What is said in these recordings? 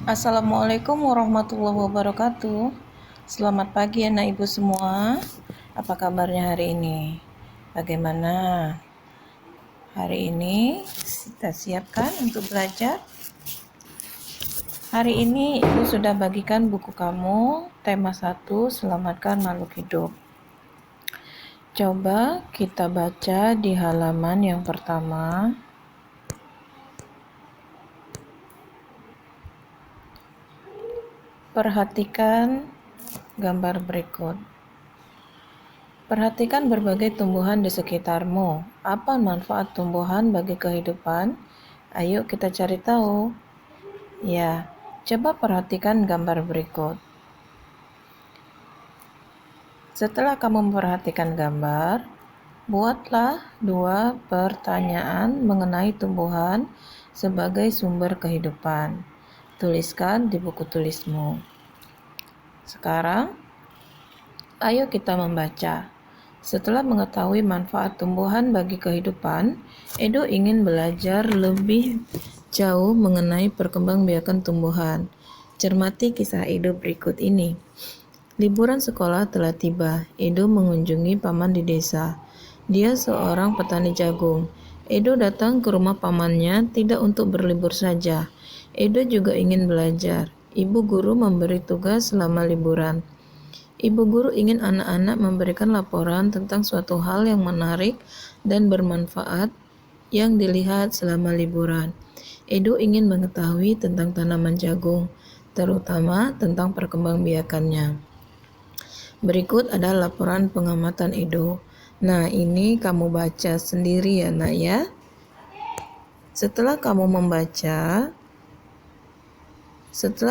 Assalamualaikum warahmatullahi wabarakatuh. Selamat pagi anak ibu semua. Apa kabarnya hari ini? Bagaimana? Hari ini kita siapkan untuk belajar. Hari ini ibu sudah bagikan buku kamu, tema 1, selamatkan makhluk hidup. Coba kita baca di halaman yang pertama. Perhatikan gambar berikut. Perhatikan berbagai tumbuhan di sekitarmu. Apa manfaat tumbuhan bagi kehidupan? Ayo kita cari tahu. Ya, coba perhatikan gambar berikut. Setelah kamu memperhatikan gambar, buatlah 2 pertanyaan mengenai tumbuhan sebagai sumber kehidupan. Tuliskan di buku tulismu. Sekarang, ayo kita membaca. Setelah mengetahui manfaat tumbuhan bagi kehidupan, Edo ingin belajar lebih jauh mengenai perkembangbiakan tumbuhan. Cermati kisah Edo berikut ini. Liburan sekolah telah tiba. Edo mengunjungi paman di desa. Dia seorang petani jagung. Edo datang ke rumah pamannya tidak untuk berlibur saja. Edo juga ingin belajar. Ibu guru memberi tugas selama liburan. Ibu guru ingin anak-anak memberikan laporan tentang suatu hal yang menarik dan bermanfaat yang dilihat selama liburan. Edo ingin mengetahui tentang tanaman jagung, terutama tentang perkembangbiakannya. Berikut ada laporan pengamatan Edo. Nah, ini kamu baca sendiri ya, Nak ya. Setelah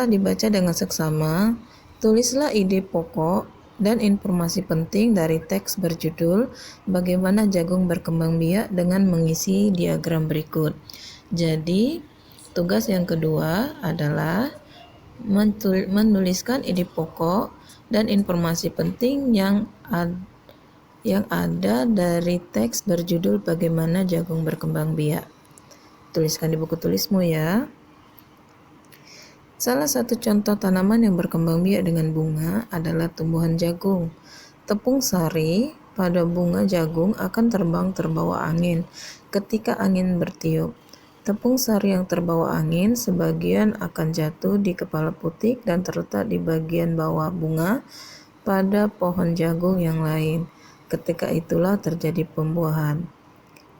dibaca dengan seksama, tulislah ide pokok dan informasi penting dari teks berjudul Bagaimana Jagung Berkembang Biak dengan mengisi diagram berikut. Jadi, tugas yang kedua adalah menuliskan ide pokok dan informasi penting yang ada dari teks berjudul Bagaimana Jagung Berkembang Biak. Tuliskan di buku tulismu ya. Salah satu contoh tanaman yang berkembang biak dengan bunga adalah tumbuhan jagung. Tepung sari pada bunga jagung akan terbang terbawa angin ketika angin bertiup. Tepung sari yang terbawa angin sebagian akan jatuh di kepala putik dan terletak di bagian bawah bunga pada pohon jagung yang lain. Ketika itulah terjadi pembuahan.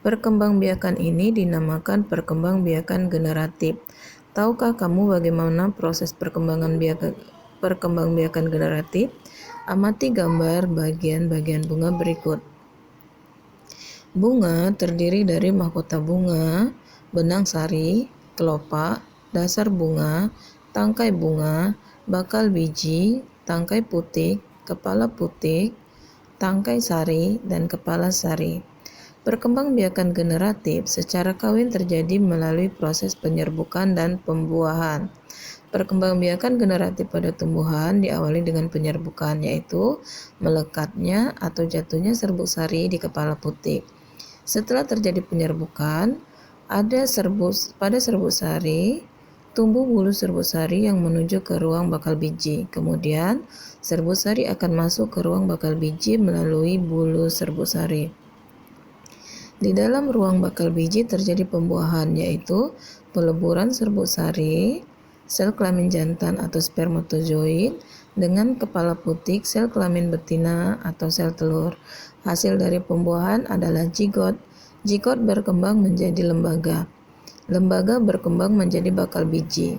Perkembangbiakan ini dinamakan perkembangbiakan generatif. Tahukah kamu bagaimana proses perkembangbiakan generatif? Amati gambar bagian-bagian bunga berikut. Bunga terdiri dari mahkota bunga, benang sari, kelopak, dasar bunga, tangkai bunga, bakal biji, tangkai putik, kepala putik, tangkai sari, dan kepala sari. Perkembangbiakan generatif secara kawin terjadi melalui proses penyerbukan dan pembuahan. Perkembangbiakan generatif pada tumbuhan diawali dengan penyerbukan, yaitu melekatnya atau jatuhnya serbuk sari di kepala putik. Setelah terjadi penyerbukan, pada serbuk sari tumbuh bulu serbuk sari yang menuju ke ruang bakal biji. Kemudian, serbuk sari akan masuk ke ruang bakal biji melalui bulu serbuk sari. Di dalam ruang bakal biji terjadi pembuahan, yaitu peleburan serbuk sari, sel kelamin jantan atau spermatozoid, dengan kepala putik, sel kelamin betina atau sel telur. Hasil dari pembuahan adalah zigot. Zigot berkembang menjadi lembaga. Lembaga berkembang menjadi bakal biji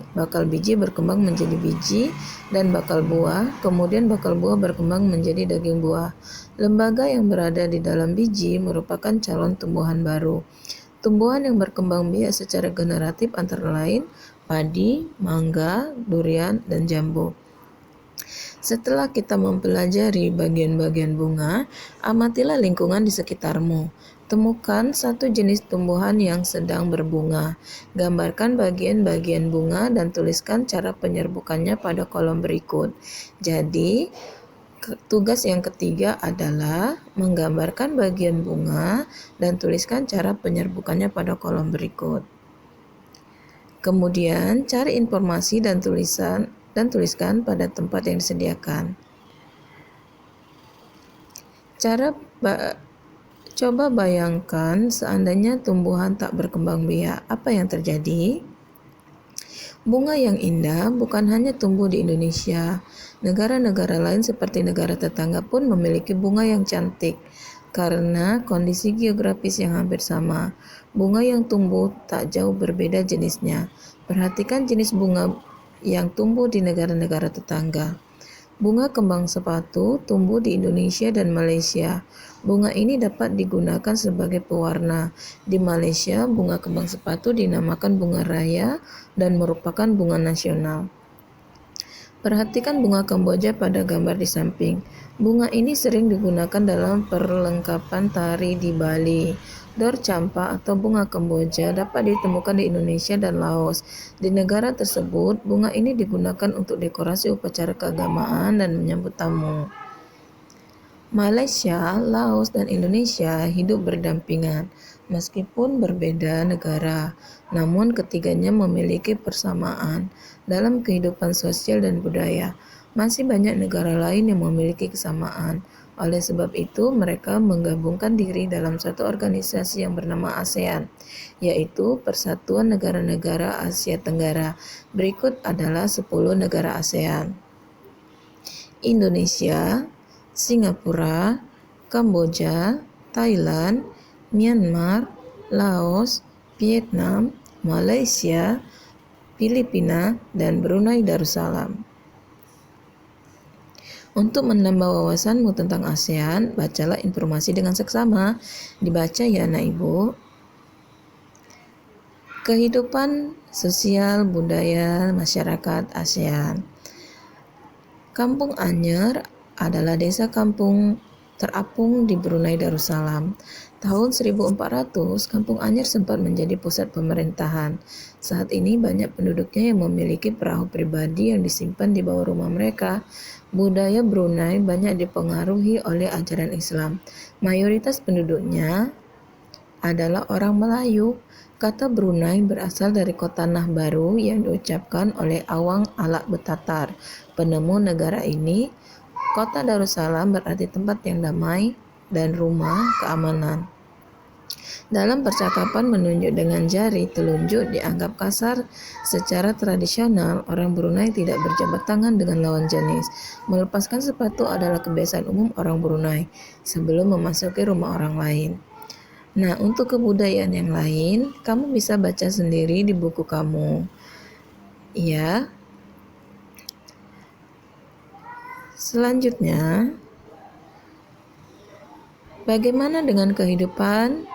berkembang menjadi biji dan bakal buah, kemudian bakal buah berkembang menjadi daging buah. Lembaga yang berada di dalam biji merupakan calon tumbuhan baru. Tumbuhan yang berkembang biak secara generatif antara lain padi, mangga, durian, dan jambu. Setelah kita mempelajari bagian-bagian bunga, amatilah lingkungan di sekitarmu. Temukan satu jenis tumbuhan yang sedang berbunga. Gambarkan bagian-bagian bunga dan tuliskan cara penyerbukannya pada kolom berikut. Jadi, tugas yang ketiga adalah menggambarkan bagian bunga dan tuliskan cara penyerbukannya pada kolom berikut. Kemudian cari informasi dan tuliskan pada tempat yang disediakan. Coba bayangkan seandainya tumbuhan tak berkembang biak, apa yang terjadi? Bunga yang indah bukan hanya tumbuh di Indonesia. Negara-negara lain seperti negara tetangga pun memiliki bunga yang cantik karena kondisi geografis yang hampir sama. Bunga yang tumbuh tak jauh berbeda jenisnya. Perhatikan jenis bunga yang tumbuh di negara-negara tetangga. Bunga kembang sepatu tumbuh di Indonesia dan Malaysia. Bunga ini dapat digunakan sebagai pewarna. Di Malaysia, bunga kembang sepatu dinamakan bunga raya dan merupakan bunga nasional. Perhatikan bunga Kamboja pada gambar di samping. Bunga ini sering digunakan dalam perlengkapan tari di Bali. Dor campa atau bunga Kamboja dapat ditemukan di Indonesia dan Laos. Di negara tersebut, bunga ini digunakan untuk dekorasi upacara keagamaan dan menyambut tamu. Malaysia, Laos, dan Indonesia hidup berdampingan. Meskipun berbeda negara, namun ketiganya memiliki persamaan dalam kehidupan sosial dan budaya. Masih banyak negara lain yang memiliki kesamaan. Oleh sebab itu, mereka menggabungkan diri dalam satu organisasi yang bernama ASEAN, yaitu Persatuan Negara-Negara Asia Tenggara. Berikut adalah 10 negara ASEAN. Indonesia, Singapura, Kamboja, Thailand, Myanmar, Laos, Vietnam, Malaysia, Filipina, dan Brunei Darussalam. Untuk menambah wawasanmu tentang ASEAN, bacalah informasi dengan seksama. Dibaca ya anak ibu. Kehidupan sosial budaya masyarakat ASEAN. Kampung Anyer adalah desa kampung terapung di Brunei Darussalam. Tahun 1400, Kampung Anyer sempat menjadi pusat pemerintahan. Saat ini banyak penduduknya yang memiliki perahu pribadi yang disimpan di bawah rumah mereka. Budaya Brunei banyak dipengaruhi oleh ajaran Islam. Mayoritas penduduknya adalah orang Melayu. Kata Brunei berasal dari kota Nah Baru yang diucapkan oleh Awang Alak Betatar, penemu negara ini. Kota Darussalam berarti tempat yang damai dan rumah keamanan. Dalam percakapan menunjuk dengan jari telunjuk dianggap kasar. Secara tradisional, orang Brunei tidak berjabat tangan dengan lawan jenis. Melepaskan sepatu adalah kebiasaan umum orang Brunei sebelum memasuki rumah orang lain. Nah, untuk kebudayaan yang lain, kamu bisa baca sendiri di buku kamu. Ya. Selanjutnya, bagaimana dengan kehidupan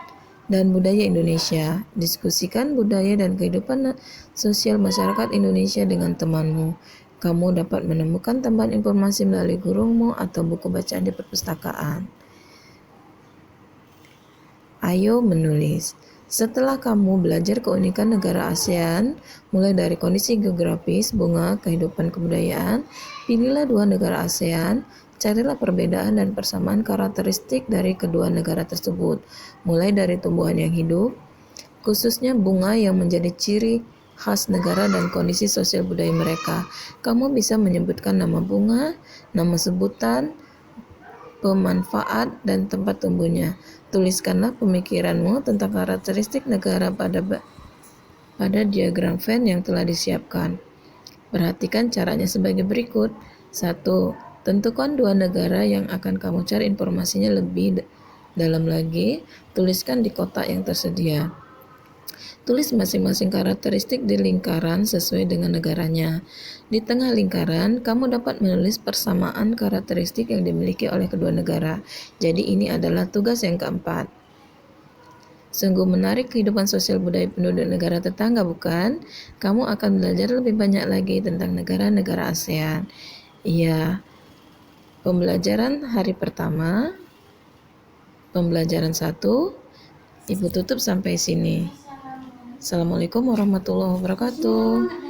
dan budaya Indonesia? Diskusikan budaya dan kehidupan sosial masyarakat Indonesia dengan temanmu. Kamu dapat menemukan tambahan informasi melalui gurumu atau buku bacaan di perpustakaan. Ayo menulis. Setelah kamu belajar keunikan negara ASEAN, mulai dari kondisi geografis, bunga, kehidupan kebudayaan, pilihlah 2 negara ASEAN, carilah perbedaan dan persamaan karakteristik dari kedua negara tersebut, mulai dari tumbuhan yang hidup, khususnya bunga yang menjadi ciri khas negara dan kondisi sosial budaya mereka. Kamu bisa menyebutkan nama bunga, nama sebutan, pemanfaat, dan tempat tumbuhnya. Tuliskanlah pemikiranmu tentang karakteristik negara pada diagram Venn yang telah disiapkan. Perhatikan caranya sebagai berikut. 1. Tentukan 2 negara yang akan kamu cari informasinya lebih dalam lagi. Tuliskan di kotak yang tersedia. Tulis masing-masing karakteristik di lingkaran sesuai dengan negaranya. Di tengah lingkaran, kamu dapat menulis persamaan karakteristik yang dimiliki oleh kedua negara. Jadi ini adalah tugas yang keempat. Sungguh menarik kehidupan sosial budaya penduduk negara tetangga, bukan? Kamu akan belajar lebih banyak lagi tentang negara-negara ASEAN. Iya, pembelajaran hari pertama, pembelajaran 1, Ibu tutup sampai sini. Assalamualaikum warahmatullahi wabarakatuh.